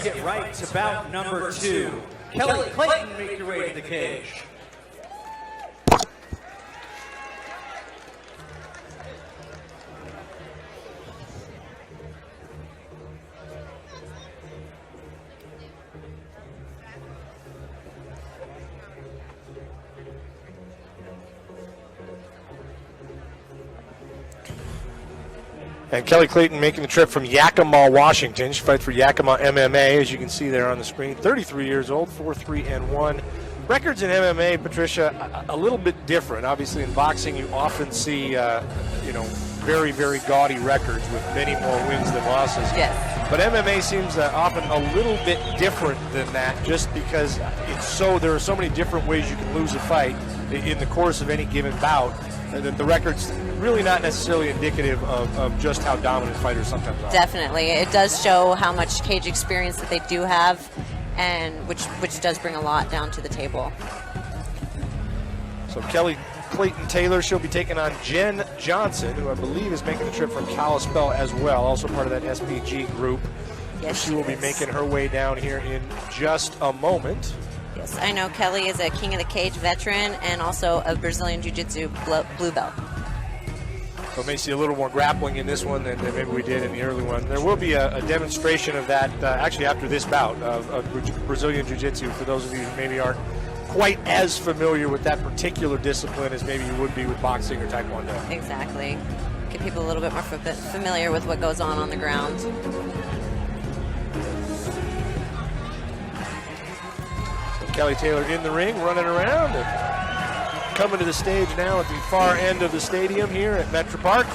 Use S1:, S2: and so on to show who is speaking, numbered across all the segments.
S1: get right to bout number 2. Kelly Clayton, make your way to the cage.
S2: And Kelly Clayton making the trip from Yakima, Washington. She fights for Yakima MMA, as you can see there on the screen. 33 years old, 4-3-1. Records in MMA, Patricia, a little bit different. Obviously, in boxing, you often see, very, very gaudy records with many more wins than losses.
S3: Yes.
S2: But MMA seems often a little bit different than that, just because there are so many different ways you can lose a fight in the course of any given bout. That the record's really not necessarily indicative of just how dominant fighters sometimes are.
S3: Definitely. It does show how much cage experience that they do have, and which does bring a lot down to the table.
S2: So Kelly Clayton Taylor, she'll be taking on Jen Johnson, who I believe is making the trip from Kalispell as well, also part of that SBG group.
S3: Yes,
S2: she will be making her way down here in just a moment.
S3: Yes, I know Kelly is a King of the Cage veteran and also a Brazilian Jiu-Jitsu blue belt.
S2: So we may see a little more grappling in this one than maybe we did in the early one. There will be a demonstration of that actually after this bout of Brazilian Jiu-Jitsu for those of you who maybe aren't quite as familiar with that particular discipline as maybe you would be with boxing or Taekwondo.
S3: Exactly. Get people a little bit more familiar with what goes on the ground.
S2: Kelly Taylor in the ring, running around, and coming to the stage now at the far end of the stadium here at Metro Park.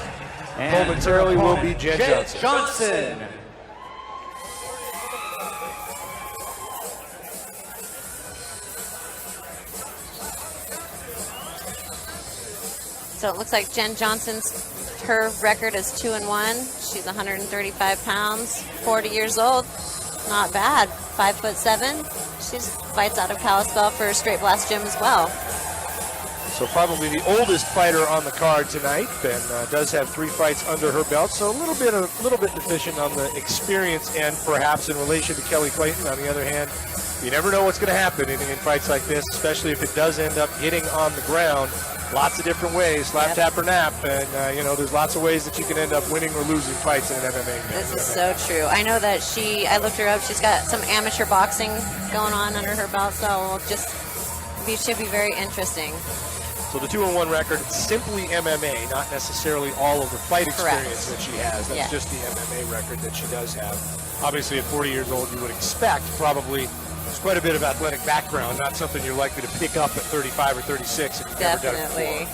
S2: And momentarily will be Jen Johnson.
S3: So it looks like Jen her record is 2-1. She's 135 pounds, 40 years old. Not bad. 5'7". She fights out of Kalispell for Straight Blast Gym as well.
S2: So probably the oldest fighter on the card tonight, and does have 3 fights under her belt. So a little bit deficient on the experience end, perhaps in relation to Kelly Clayton. On the other hand, you never know what's going to happen in fights like this, especially if it does end up hitting on the ground. Lots of different ways, slap, tap, or nap, and there's lots of ways that you can end up winning or losing fights in an MMA match.
S3: This is so true. I know that I looked her up, she's got some amateur boxing going on under her belt, so should be very interesting.
S2: So the 2-1 record, simply MMA, not necessarily all of the fight experience that she has. That's just the MMA record that she does have. Obviously, at 40 years old, you would expect probably quite a bit of athletic background, not something you're likely to pick up at 35 or 36 if you've never done it before.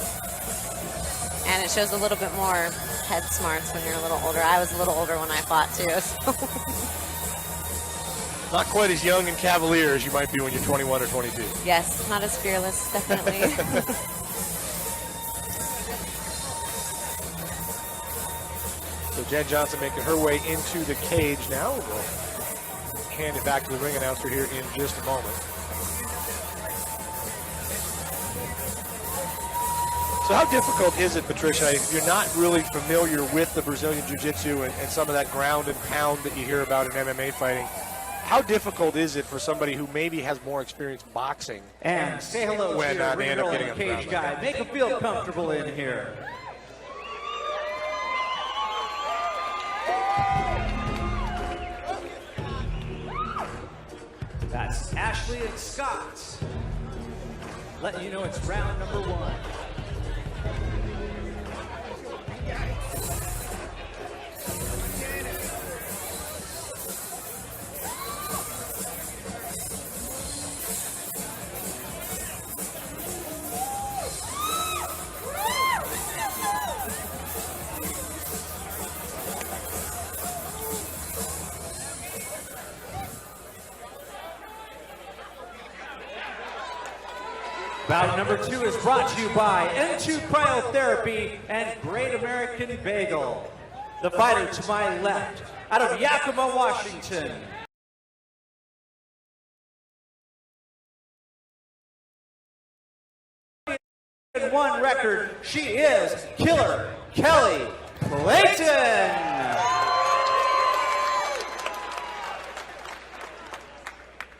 S3: And it shows a little bit more head smarts when you're a little older. I was a little older when I fought too. So.
S2: Not quite as young and cavalier as you might be when you're 21 or 22.
S3: Yes, not as fearless, definitely.
S2: So Jen Johnson making her way into the cage now. We'll hand it back to the ring announcer here in just a moment. So how difficult is it, Patricia, if you're not really familiar with the Brazilian Jiu-Jitsu and some of that ground and pound that you hear about in MMA fighting, how difficult is it for somebody who maybe has more experience boxing
S1: and say hello
S2: when
S1: to
S2: they end up getting
S1: a cage guy? Like make them feel comfortable in here. That's Ashley and Scott. Letting you know it's round number 1. Bout number 2 is brought to you by N2 Cryotherapy and Great American Bagel. The fighter to my left, out of Yakima, Washington. One record, she is Killer Kelly Clayton.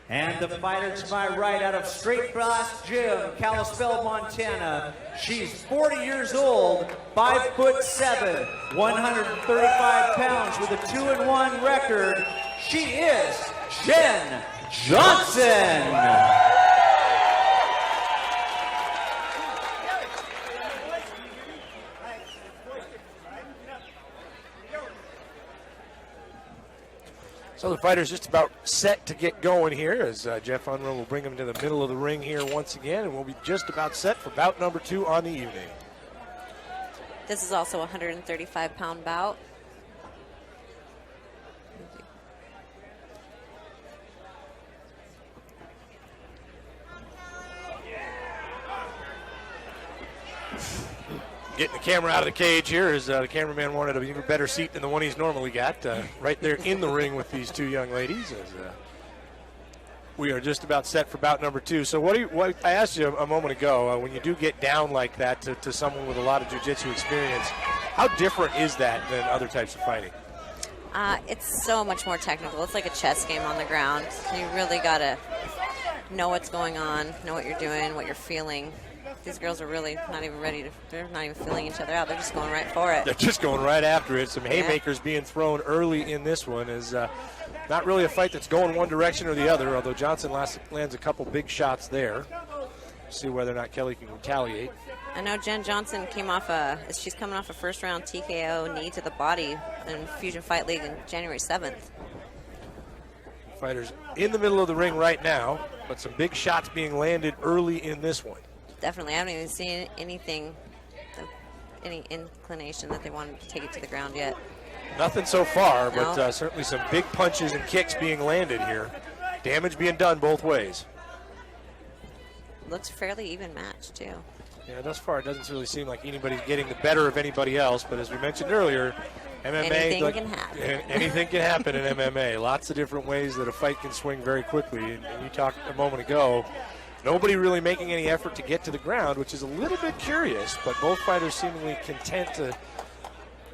S1: And the fighter to my right out of Straight Blast Gym, Kalispell, Montana. She's 40 years old, 5'7", 135 pounds with a 2-1 record. She is Jen Johnson.
S2: So the fighter's just about set to get going here as Jeff Unruh will bring him to the middle of the ring here once again, and we'll be just about set for bout number 2 on the evening.
S3: This is also a 135-pound bout.
S2: Getting the camera out of the cage here as the cameraman wanted an even better seat than the one he's normally got. Right there in the ring with these 2 young ladies as we are just about set for bout number 2. So what I asked you a moment ago, when you do get down like that to someone with a lot of jiu-jitsu experience, how different is that than other types of fighting?
S3: It's so much more technical. It's like a chess game on the ground. You really got to know what's going on, know what you're doing, what you're feeling. These girls are really not even ready to, they're not even feeling each other out. They're just going right for it.
S2: They're just going right after it. Some haymakers being thrown early in this one is not really a fight that's going one direction or the other, although Johnson lands a couple big shots there. See whether or not Kelly can retaliate.
S3: I know Jen Johnson she's coming off a first-round TKO knee to the body in Fusion Fight League on January 7th.
S2: Fighters in the middle of the ring right now, but some big shots being landed early in this one.
S3: Definitely. I haven't even seen anything, any inclination that they wanted to take it to the ground yet.
S2: Nothing so far,
S3: No.
S2: but certainly some big punches and kicks being landed here. Damage being done both ways.
S3: Looks fairly even matched, too.
S2: Yeah, thus far it doesn't really seem like anybody's getting the better of anybody else, but as we mentioned earlier, MMA,
S3: Anything can happen.
S2: Anything can happen in MMA. Lots of different ways that a fight can swing very quickly. And you talked a moment ago, nobody really making any effort to get to the ground, which is a little bit curious, but both fighters seemingly content to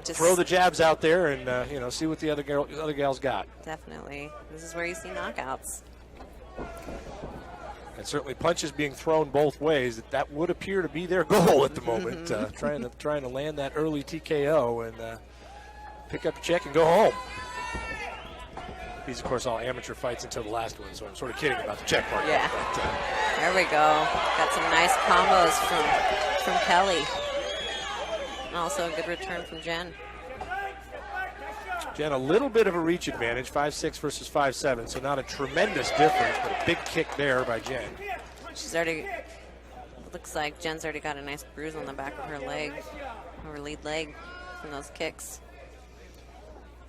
S2: just throw the jabs out there and see what the other gals got.
S3: Definitely. This is where you see knockouts.
S2: And certainly punches being thrown both ways. That would appear to be their goal at the moment, trying to land that early TKO and pick up a check and go home. These, of course, all amateur fights until the last one, so I'm sort of kidding about the check mark.
S3: Yeah.
S2: But,
S3: there we go. Got some nice combos from Kelly. And also a good return from Jen.
S2: Jen, a little bit of a reach advantage, 5'6" versus 5'7", so not a tremendous difference, but a big kick there by Jen.
S3: She's already, looks like Jen's already got a nice bruise on the back of her leg, her lead leg from those kicks.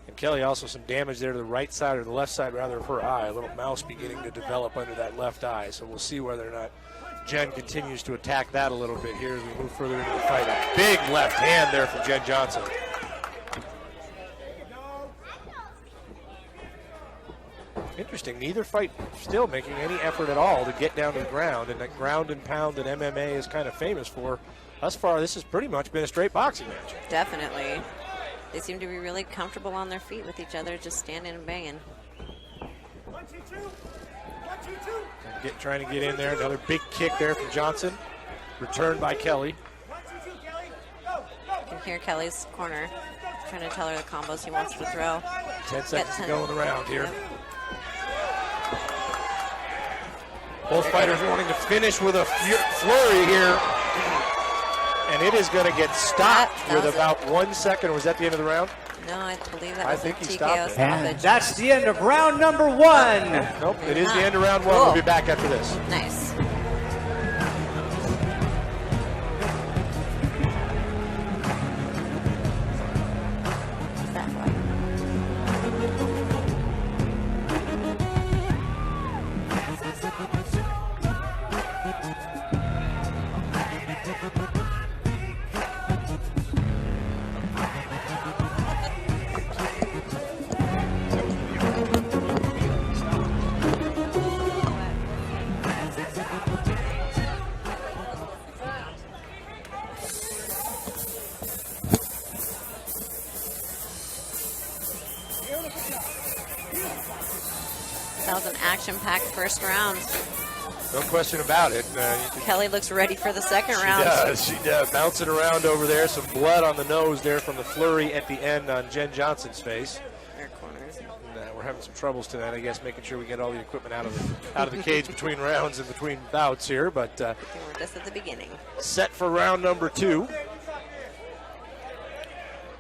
S2: And Kelly also some damage there to the right side, or the left side rather, of her eye. A little mouse beginning to develop under that left eye, so we'll see whether or not Jen continues to attack that a little bit here as we move further into the fight. A big left hand there from Jen Johnson. Interesting, neither fight still making any effort at all to get down to the ground, and that ground and pound that MMA is kind of famous for. Thus far, this has pretty much been a straight boxing match.
S3: Definitely. They seem to be really comfortable on their feet with each other, just standing and banging.
S2: Trying to get in there. Another big kick there from Johnson. Returned by Kelly.
S3: You can hear Kelly's corner trying to tell her the combos he wants to throw.
S2: 10 seconds to go in the round here.
S3: Yep.
S2: Both fighters wanting to finish with a flurry here. And it is going to get stopped with about 1 second. Was that the end of the round?
S3: No, I believe that was
S2: think
S3: a
S2: he
S3: TKO
S2: stopped it.
S3: stoppage.
S1: And that's the end of round number 1.
S2: Nope, it is the end of round 1.
S3: Cool.
S2: We'll be back after this.
S3: Nice. was an action-packed first round.
S2: No question about it.
S3: Kelly looks ready for the second
S2: She
S3: round.
S2: She does. Bouncing around over there. Some blood on the nose there from the flurry at the end on Jen Johnson's face.
S3: Their corners.
S2: And, we're having some troubles tonight, I guess, making sure we get all the equipment out of the cage between rounds and between bouts here. But
S3: We're just at the beginning.
S2: set for round number 2.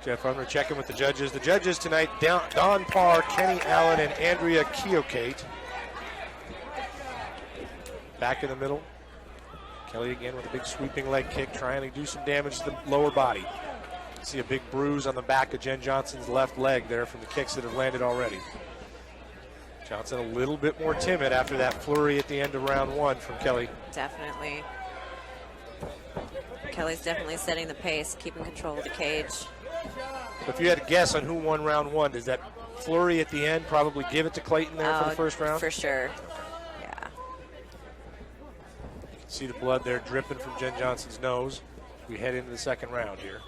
S2: Jeff, I'm going to check in with the judges. The judges tonight, Dawn Parr, Kenny Allen, and Andrea Keokate. Back in the middle. Kelly again with a big sweeping leg kick, trying to do some damage to the lower body. See a big bruise on the back of Jen Johnson's left leg there from the kicks that have landed already. Johnson a little bit more timid after that flurry at the end of round 1 from Kelly.
S3: Definitely. Kelly's definitely setting the pace, keeping control of the cage.
S2: If you had to guess on who won round 1, does that flurry at the end probably give it to Clayton there for the first round?
S3: For sure. Yeah.
S2: You can see the blood there dripping from Jen Johnson's nose. We head into the second round here.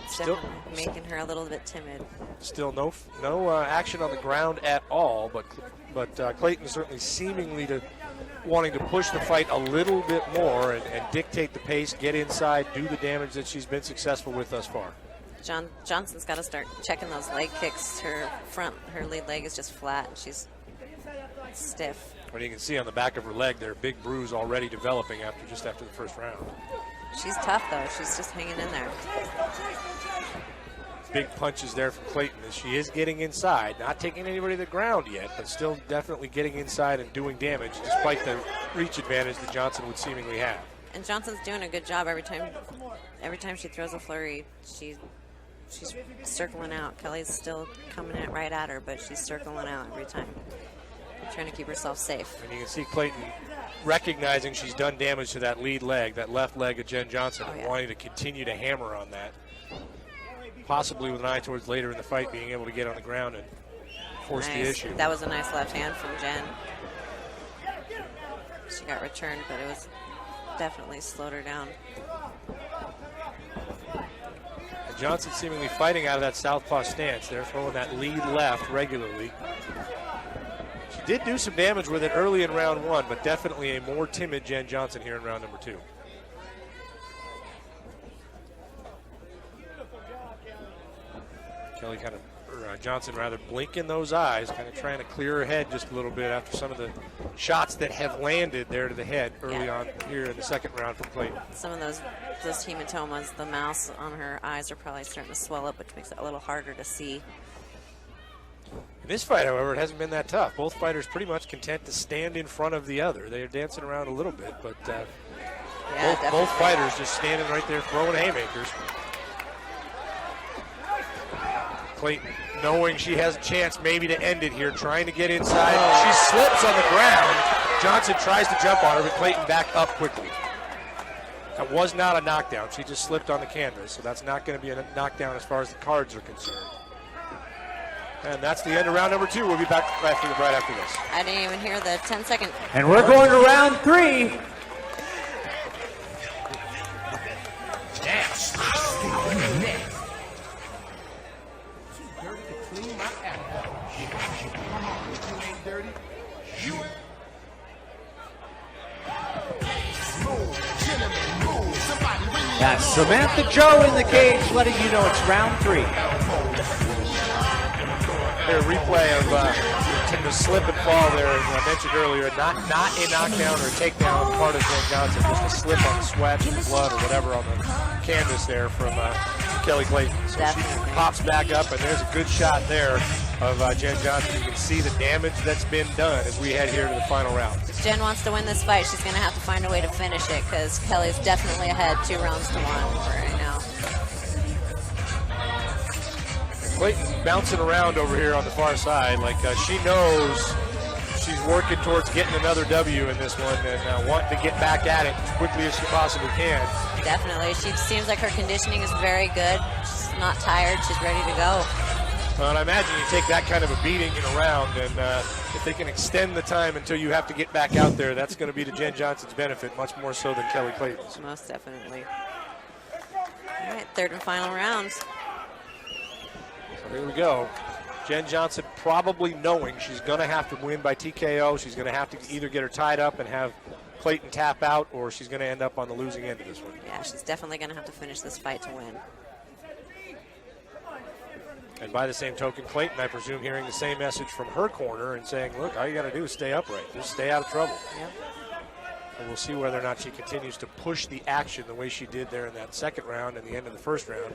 S2: Still
S3: Definitely making her a little bit timid.
S2: Still no action on the ground at all, but Clayton certainly seemingly wanting to push the fight a little bit more and dictate the pace, get inside, do the damage that she's been successful with thus far.
S3: Johnson's got to start checking those leg kicks. Her lead leg is just flat. She's stiff.
S2: Well, you can see on the back of her leg there, big bruise already developing after the first round.
S3: She's tough though. She's just hanging in there.
S2: Big punches there from Clayton as she is getting inside, not taking anybody to the ground yet, but still definitely getting inside and doing damage despite the reach advantage that Johnson would seemingly have.
S3: And Johnson's doing a good job every time she throws a flurry. She's circling out. Kelly's still coming right at her, but she's circling out every time, trying to keep herself safe.
S2: And you can see Clayton recognizing she's done damage to that lead leg, that left leg of Jen Johnson, and wanting to continue to hammer on that. Possibly with an eye towards later in the fight being able to get on the ground and force the issue.
S3: That was a nice left hand from Jen. She got returned, but it was definitely slowed her down.
S2: And Johnson seemingly fighting out of that southpaw stance. They're throwing that lead left regularly. She did do some damage with it early in round 1, but definitely a more timid Jen Johnson here in round number 2. Kelly Johnson rather blinking those eyes, kind of trying to clear her head just a little bit after some of the shots that have landed there to the head early on here in the second round from Clayton.
S3: Some of those hematomas, the mouse on her eyes are probably starting to swell up, which makes it a little harder to see.
S2: In this fight, however, it hasn't been that tough. Both fighters pretty much content to stand in front of the other. They're dancing around a little bit, but both fighters just standing right there throwing haymakers. Clayton, knowing she has a chance maybe to end it here, trying to get inside. She slips on the ground. Johnson tries to jump on her, but Clayton back up quickly. That was not a knockdown. She just slipped on the canvas, so that's not going to be a knockdown as far as the cards are concerned. And that's the end of round number 2. We'll be back right after this.
S3: I didn't even hear the 10-second.
S1: And we're going to round 3. That's Samantha Joe in the cage, letting you know it's round 3.
S2: Their replay of the slip and fall there, as I mentioned earlier, not a knockdown or a takedown on the part of Jen Johnson, just a slip on the sweat and blood or whatever on the canvas there from Kelly Clayton. So she pops back up, and there's a good shot there of Jen Johnson. You can see the damage that's been done as we head here to the final round.
S3: If Jen wants to win this fight, she's going to have to find a way to finish it, because Kelly's definitely ahead 2 rounds to 1 right now.
S2: Clayton bouncing around over here on the far side, like she knows she's working towards getting another W in this one and wanting to get back at it as quickly as she possibly can.
S3: Definitely. She seems like her conditioning is very good. She's not tired. She's ready to go.
S2: Well, and I imagine you take that kind of a beating in a round, and if they can extend the time until you have to get back out there, that's going to be to Jen Johnson's benefit, much more so than Kelly Clayton's.
S3: Most definitely. All right, third and final round.
S2: So here we go. Jen Johnson probably knowing she's going to have to win by TKO. She's going to have to either get her tied up and have Clayton tap out, or she's going to end up on the losing end of this one.
S3: Yeah, she's definitely going to have to finish this fight to win.
S2: And by the same token, Clayton, I presume, hearing the same message from her corner and saying, look, all you got to do is stay upright. Just stay out of trouble.
S3: Yep.
S2: And we'll see whether or not she continues to push the action the way she did there in that second round and the end of the first round,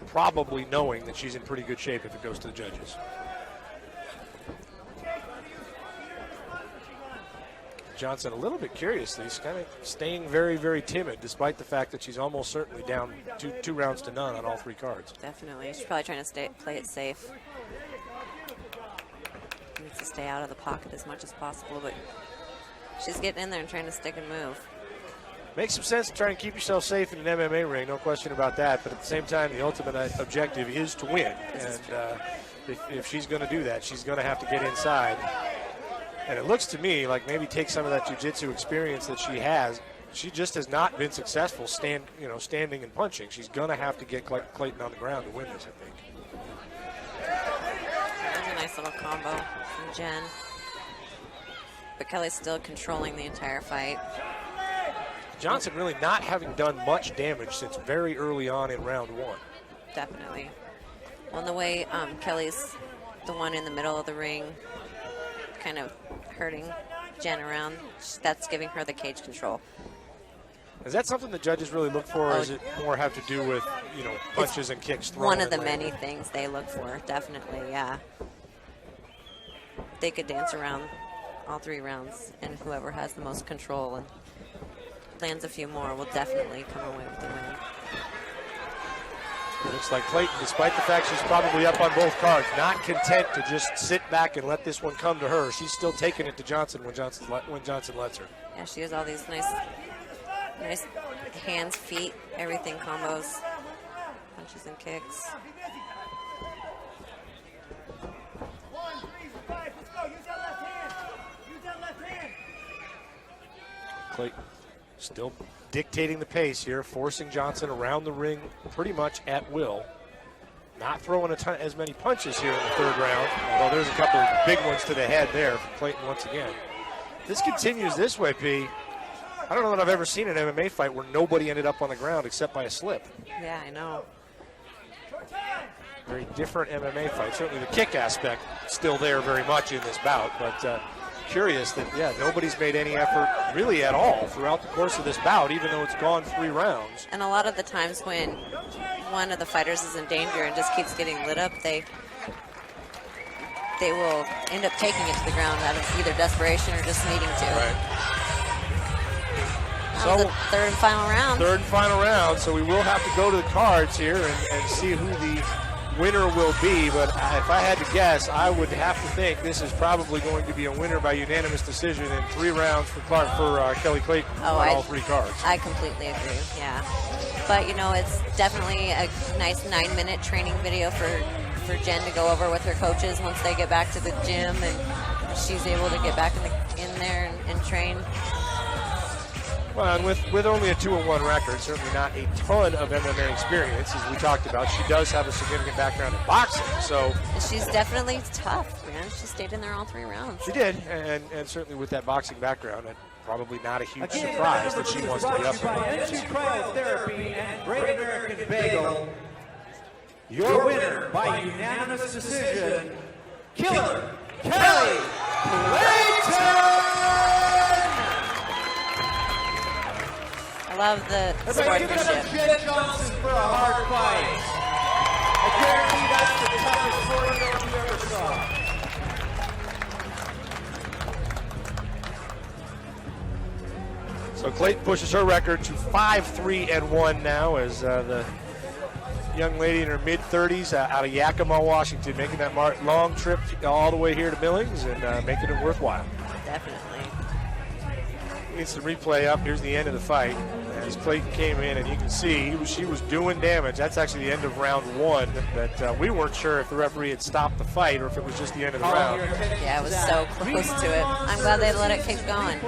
S2: probably knowing that she's in pretty good shape if it goes to the judges. Johnson a little bit curiously, she's kind of staying very, very timid, despite the fact that she's almost certainly down two rounds to none on all three cards.
S3: Definitely. She's probably trying to play it safe. Needs to stay out of the pocket as much as possible, but she's getting in there and trying to stick and move.
S2: Makes some sense to try and keep yourself safe in an MMA ring, no question about that. But at the same time, the ultimate objective is to win. And if she's going to do that, she's going to have to get inside. And it looks to me like maybe take some of that jiu-jitsu experience that she has. She just has not been successful standing and punching. She's going to have to get Clayton on the ground to win this, I think.
S3: That's a nice little combo from Jen. But Kelly's still controlling the entire fight.
S2: Johnson really not having done much damage since very early on in round one.
S3: Definitely. Well, the way Kelly's the one in the middle of the ring, kind of hurting Jen around, that's giving her the cage control.
S2: Is that something the judges really look for, or does it more have to do with, punches and kicks thrown?
S3: One of the many things they look for, definitely, yeah. They could dance around all three rounds, and whoever has the most control and lands a few more will definitely come away with the win.
S2: It looks like Clayton, despite the fact she's probably up on both cards, not content to just sit back and let this one come to her. She's still taking it to Johnson when Johnson lets her.
S3: Yeah, she has all these nice hands, feet, everything combos, punches and kicks.
S2: Clayton still dictating the pace here, forcing Johnson around the ring pretty much at will. Not throwing as many punches here in the third round, although there's a couple of big ones to the head there from Clayton once again. If this continues this way, P, I don't know that I've ever seen an MMA fight where nobody ended up on the ground except by a slip.
S3: Yeah, I know.
S2: Very different MMA fight. Certainly the kick aspect still there very much in this bout, but curious that, nobody's made any effort really at all throughout the course of this bout, even though it's gone 3 rounds.
S3: And a lot of the times when one of the fighters is in danger and just keeps getting lit up, they will end up taking it to the ground out of either desperation or just needing to.
S2: Right.
S3: That was the third and final round.
S2: Third and final round, so we will have to go to the cards here and see who the winner will be, but if I had to guess, I would have to think this is probably going to be a winner by unanimous decision in 3 rounds for Kelly Clayton on all 3 cards.
S3: I completely agree, yeah. But, it's definitely a nice 9-minute training video for Jen to go over with her coaches once they get back to the gym and she's able to get back in there and train.
S2: Well, and with only a 2-1 record, certainly not a ton of MMA experience, as we talked about. She does have a significant background in boxing, so...
S3: And she's definitely tough, man. She stayed in there all 3 rounds.
S2: She did, and certainly with that boxing background, probably not a huge surprise that she wants to be up there.
S1: Cryotherapy and Great American Bagel. Your winner by unanimous decision, Killer Kelly Clayton!
S3: I love the
S1: Everybody give it up to Jen Johnson for a hard fight. I guarantee that's the toughest 4-0 you ever saw.
S2: So Clayton pushes her record to 5-3-1 now as the young lady in her mid-30s out of Yakima, Washington, making that long trip all the way here to Billings and making it worthwhile.
S3: Definitely.
S2: It's the replay up. Here's the end of the fight. As Clayton came in, and you can see she was doing damage. That's actually the end of round 1. That we weren't sure if the referee had stopped the fight or if it was just the end of the round.
S3: Yeah, it was so close to it. I'm glad they let it keep going.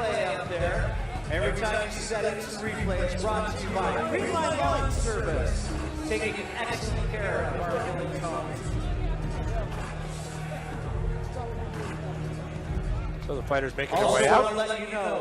S1: Every time you set instant replay, it's brought to you by Greenline Lawn Service, taking excellent care of our healing cause.
S2: So the fighters making their
S1: Also
S2: way
S1: want
S2: out.
S1: to let you know